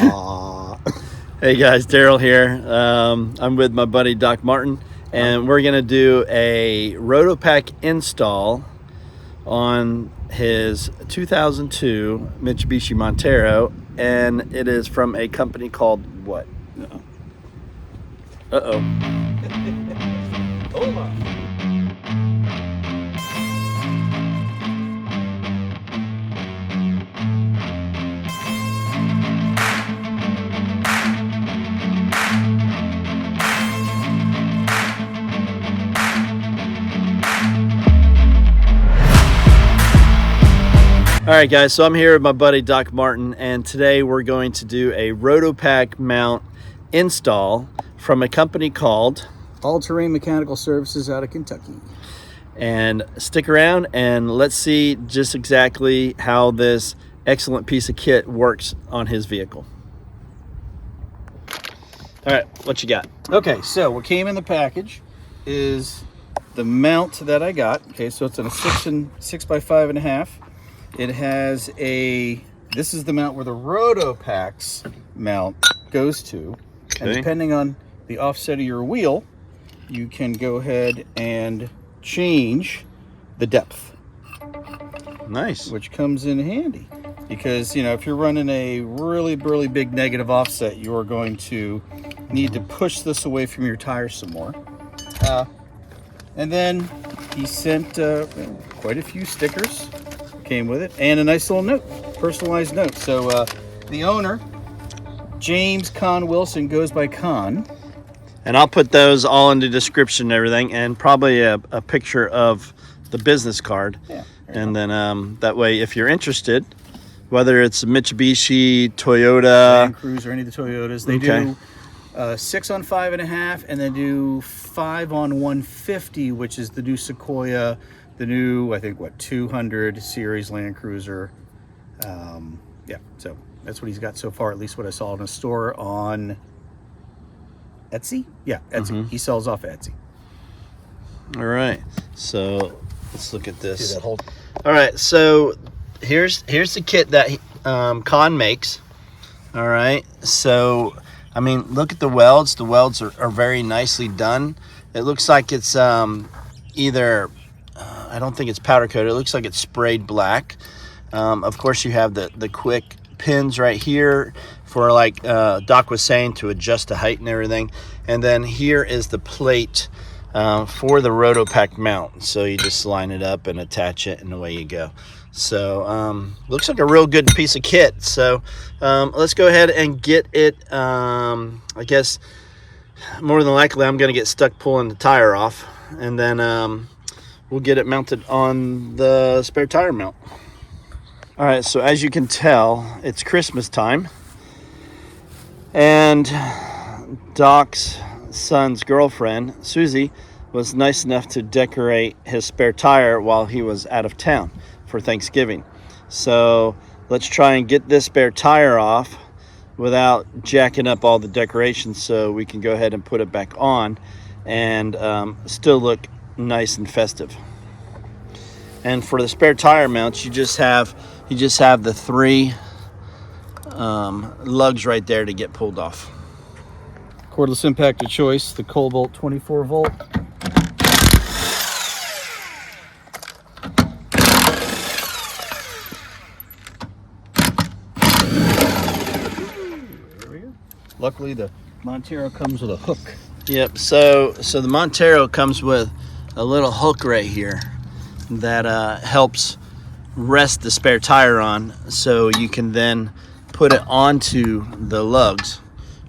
Hey guys, Daryl here. I'm with my buddy Doc Martin, and we're gonna do a RotoPax install on his 2002 Mitsubishi Montero, and it is from a company called what? Uh-oh. Hold on. All right, guys, so I'm here with my buddy Doc Martin, and today we're going to do a RotoPax Mount install from a company called All Terrain Mechanical Services out of Kentucky. And stick around and let's see just exactly how this excellent piece of kit works on his vehicle. All right, what you got? Okay, so what came in the package is the mount that I got. Okay, so it's in a 6 by 5.5. It has this is the mount where the RotoPax mount goes to. Okay. And depending on the offset of your wheel, you can go ahead and change the depth. Nice. Which comes in handy because, you know, if you're running a really big negative offset, you're going to need to push this away from your tires some more. And then he sent quite a few stickers came with it, and a nice little note, personalized note. So the owner, James Conn Wilson, goes by Conn. And I'll put those all in the description and everything, and probably a picture of the business card. Yeah. And then that way, if you're interested, whether it's Mitsubishi, Toyota, Land Cruiser, any of the Toyotas, they do 6 on 5.5, and then do 5 on 150, which is the new Sequoia, the new, I think, 200 series Land Cruiser. Yeah, so that's what he's got so far, at least what I saw in a store on Etsy. Yeah, Etsy. Mm-hmm. He sells off Etsy. All right, so let's look at this. See that whole... All right, so here's the kit that Conn makes. All right, so I mean, look at the welds. The welds are very nicely done. It looks like it's either I don't think it's powder coated. It looks like it's sprayed black. Of course, you have the quick pins right here for, like Doc was saying, to adjust the height and everything. And then here is the plate for the RotoPax mount. So you just line it up and attach it, and away you go. So looks like a real good piece of kit. So let's go ahead and get it. I guess more than likely I'm going to get stuck pulling the tire off, and then we'll get it mounted on the spare tire mount. All right, so as you can tell, it's Christmas time, and Doc's son's girlfriend, Susie, was nice enough to decorate his spare tire while he was out of town for Thanksgiving. So let's try and get this spare tire off without jacking up all the decorations, so we can go ahead and put it back on and still look nice and festive. And for the spare tire mounts, you just have the 3 lugs right there to get pulled off. Cordless impact of choice, the Cobalt 24 volt. There we go. Luckily, the Montero comes with a hook. Yep, so the Montero comes with a little hook right here that helps rest the spare tire on, so you can then put it onto the lugs,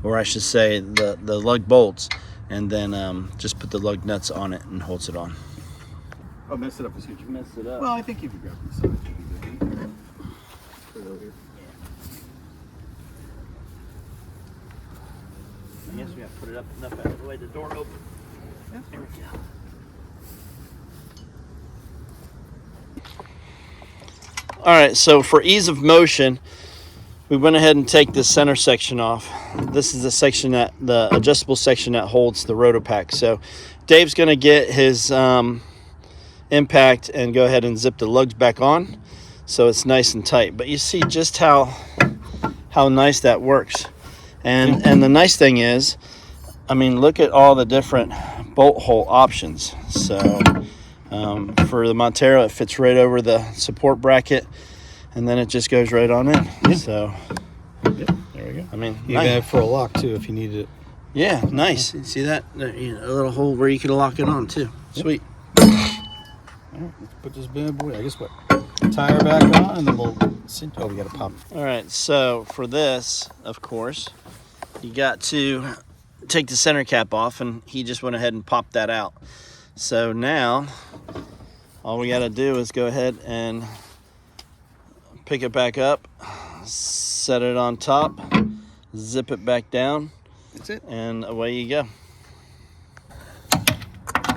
or I should say the lug bolts, and then just put the lug nuts on it and holds it on. Oh, messed it up. You Messed it up. Well, I think if you grab the side, it should be good. Put it over here. I guess we have to put it up enough out of the way the door opens. Yeah. There we go. All right, so for ease of motion, we went ahead and take this center section off. This is the adjustable section that holds the RotoPax. So Dave's going to get his impact and go ahead and zip the lugs back on so it's nice and tight. But you see just how how nice that works. And the nice thing is, I mean, look at all the different bolt hole options. So for the Montero, it fits right over the support bracket, and then it just goes right on in. Yeah. So Yep, there we go. I mean, You nice. can have it for a lock too if you needed it. Yeah, nice. See that? You know, a little hole where you can lock it on too. Yep. Sweet. All right, let's put this bad boy. I guess what? Tire back on, and then we'll. Oh, we got to pop. All right. So for this, of course, you got to take the center cap off, and he just went ahead and popped that out. So now, all we got to do is go ahead and pick it back up, set it on top, zip it back down. That's it. And away you go.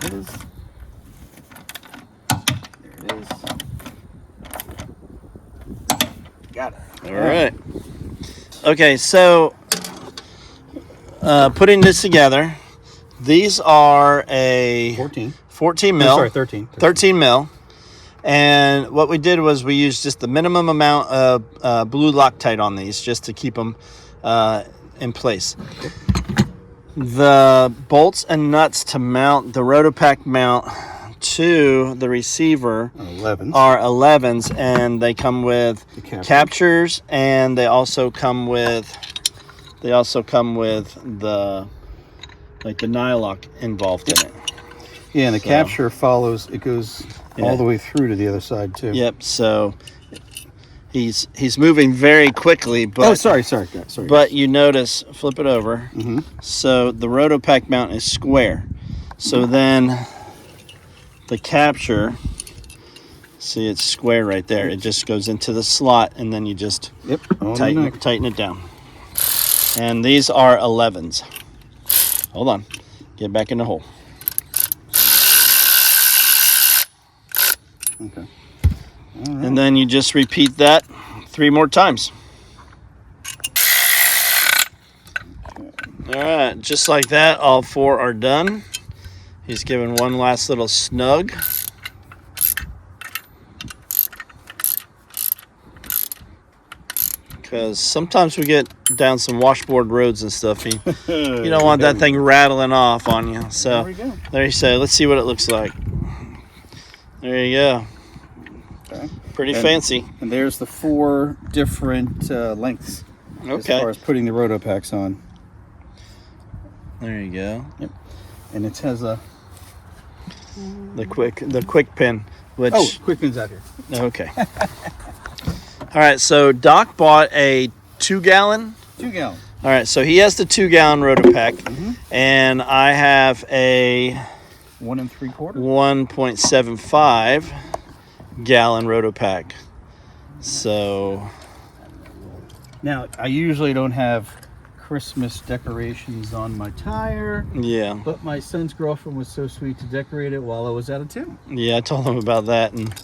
It is. There it is. Got it. All right. Okay, so putting this together, these are a 14 mil. Sorry, 13. 13 mil. And what we did was we used just the minimum amount of blue Loctite on these just to keep them in place. The bolts and nuts to mount the RotoPax mount to the receiver 11s. are 11s, and they come with The captures, and they also come with the like the nylock involved in it. Yeah, and the capture follows. It goes all the way through to the other side too. Yep. So he's moving very quickly, but sorry. But you notice, flip it over. Mm-hmm. So the RotoPax mount is square. So then the capture, see, it's square right there. It just goes into the slot, and then you just tighten it down. And these are 11s. Hold on. Get back in the hole. Okay. All right. And then you just repeat that 3 more times. All right, just like that, all 4 are done. He's given one last little snug. Because sometimes we get down some washboard roads and stuff. You don't want that thing rattling off on you. So there we go. there you say. Let's see what it looks like. There you go. Okay. Pretty fancy. And there's the 4 different lengths as far as putting the RotoPax on. There you go. Yep. And it has a The quick pin, which quick pin's out here. okay. All right, so Doc bought a 2-gallon. 2 gallon. All right, so he has the 2-gallon RotoPax, and I have a 1 3/4. 1.75 gallon RotoPax. So Now I usually don't have Christmas decorations on my tire, yeah, but my son's girlfriend was so sweet to decorate it while I was out of town. I told him about that, and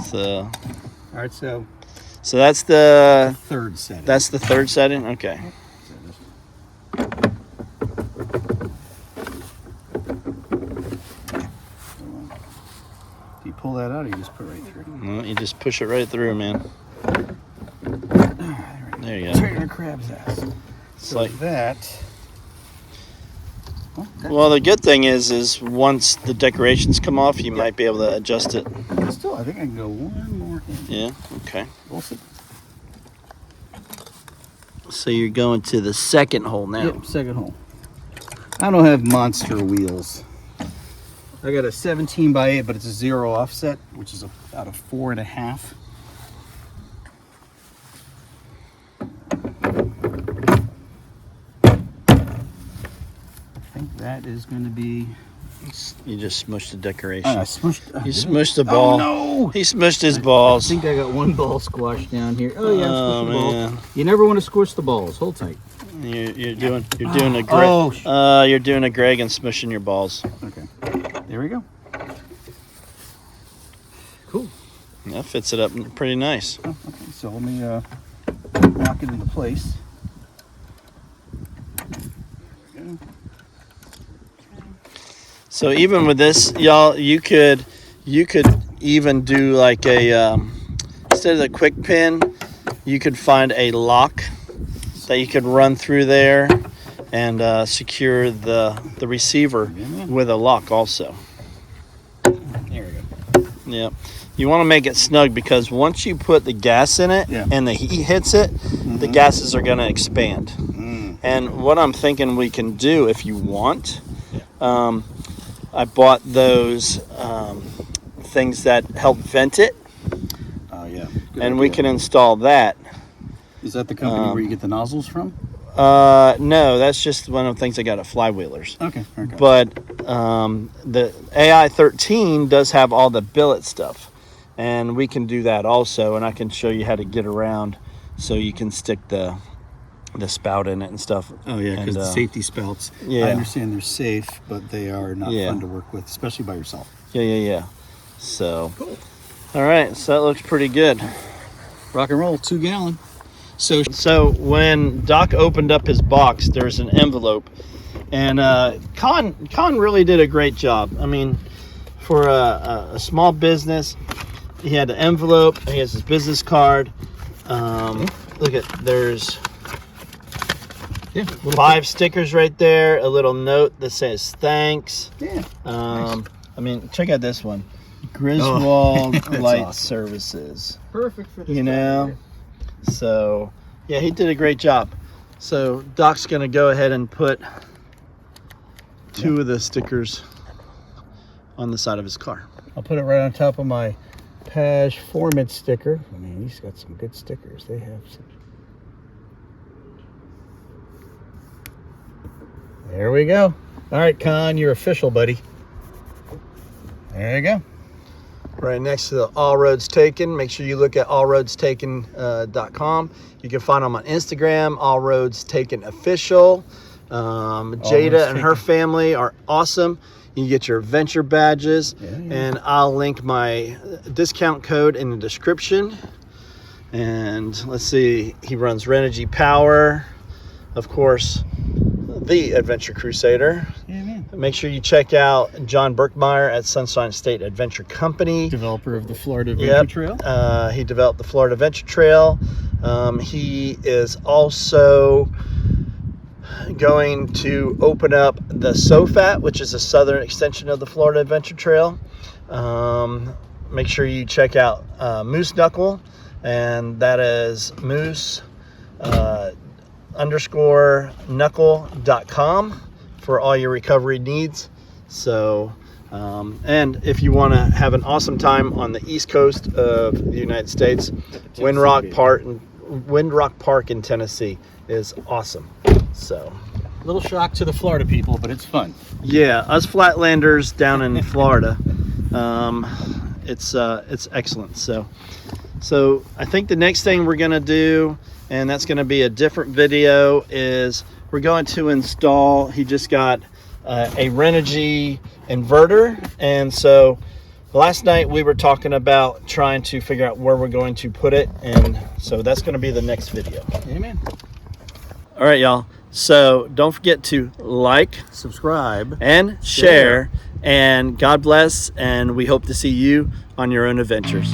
so All right, so that's the third setting. That's the third setting. Okay. Do you pull that out, or you just put it right through? No, you just push it right through, man. There you go. Straight in a crab's ass. It's like that. Well, the good thing is once the decorations come off, you might be able to adjust it. Still, I think I can go one more in. Yeah. Okay. We'll see. So you're going to the second hole now. Yep, second hole. I don't have monster wheels. I got a 17x8, but it's a 0 offset, which is about a 4.5. I think that is going to be. You just smushed the decoration. I smushed. You smushed the ball. Oh no! He smushed his balls. I think I got one ball squashed down here. Oh yeah, I'm squishing the ball. Man. You never want to squish the balls. Hold tight. You're doing a Greg. You're doing a Greg and smushing your balls. Okay. There we go. Cool. That fits it up pretty nice. Oh, okay. So let me lock it into place. There we go. So even with this, y'all, you could even do like a instead of the quick pin, you could find a lock that you could run through there and secure the receiver with a lock also. There we go. Yep. You want to make it snug because once you put the gas in it and the heat hits it, the gases are going to expand. And what I'm thinking we can do, if you want, I bought those things that help vent it. Oh, yeah. Good idea. We can install that. Is that the company where you get the nozzles from? No, that's just one of the things I got at Flywheelers. Okay. But the AI 13 does have all the billet stuff. And we can do that also, and I can show you how to get around so you can stick the spout in it and stuff. Oh yeah, because the safety spouts, yeah. I understand they're safe, but they are not fun to work with, especially by yourself. Yeah. So, cool. All right, so that looks pretty good. Rock and roll, 2 gallon. So when Doc opened up his box, there's an envelope, and Conn really did a great job. I mean, for a small business, he had an envelope. He has his business card. Look at there's 5 stickers right there. A little note that says thanks. Yeah. Nice. I mean, check out this one. Griswold Light Services. Perfect for this. You know. So yeah, he did a great job. So Doc's gonna go ahead and put 2 of the stickers on the side of his car. I'll put it right on top of my Page Foreman sticker. I mean, he's got some good stickers. They have some. There we go. All right, Conn, you're official, buddy. There you go. Right next to the All Roads Taken. Make sure you look at allroadstaken.com. You can find them on Instagram, All Roads Taken Official. Jada and her family are awesome. You get your adventure badges, and I'll link my discount code in the description. And let's see, he runs Renogy Power, of course, the Adventure Crusader. Make sure you check out John Berkmeyer at Sunshine State Adventure Company. Developer of the Florida Adventure Trail. He developed the Florida Adventure Trail. He is also going to open up the SOFAT, which is a southern extension of the Florida Adventure Trail. Make sure you check out Moose Knuckle, and that is moose _knuckle.com for all your recovery needs. So and if you want to have an awesome time on the east coast of the United States, Windrock Park in Tennessee is awesome. So a little shock to the Florida people, but it's fun. Yeah, us Flatlanders down in Florida, it's excellent. So I think the next thing we're gonna do, and that's gonna be a different video, is we're going to install. He just got a Renogy inverter, and so last night we were talking about trying to figure out where we're going to put it, and so that's going to be the next video. Amen. All right, y'all. So don't forget to like, subscribe, and share. And God bless, and we hope to see you on your own adventures.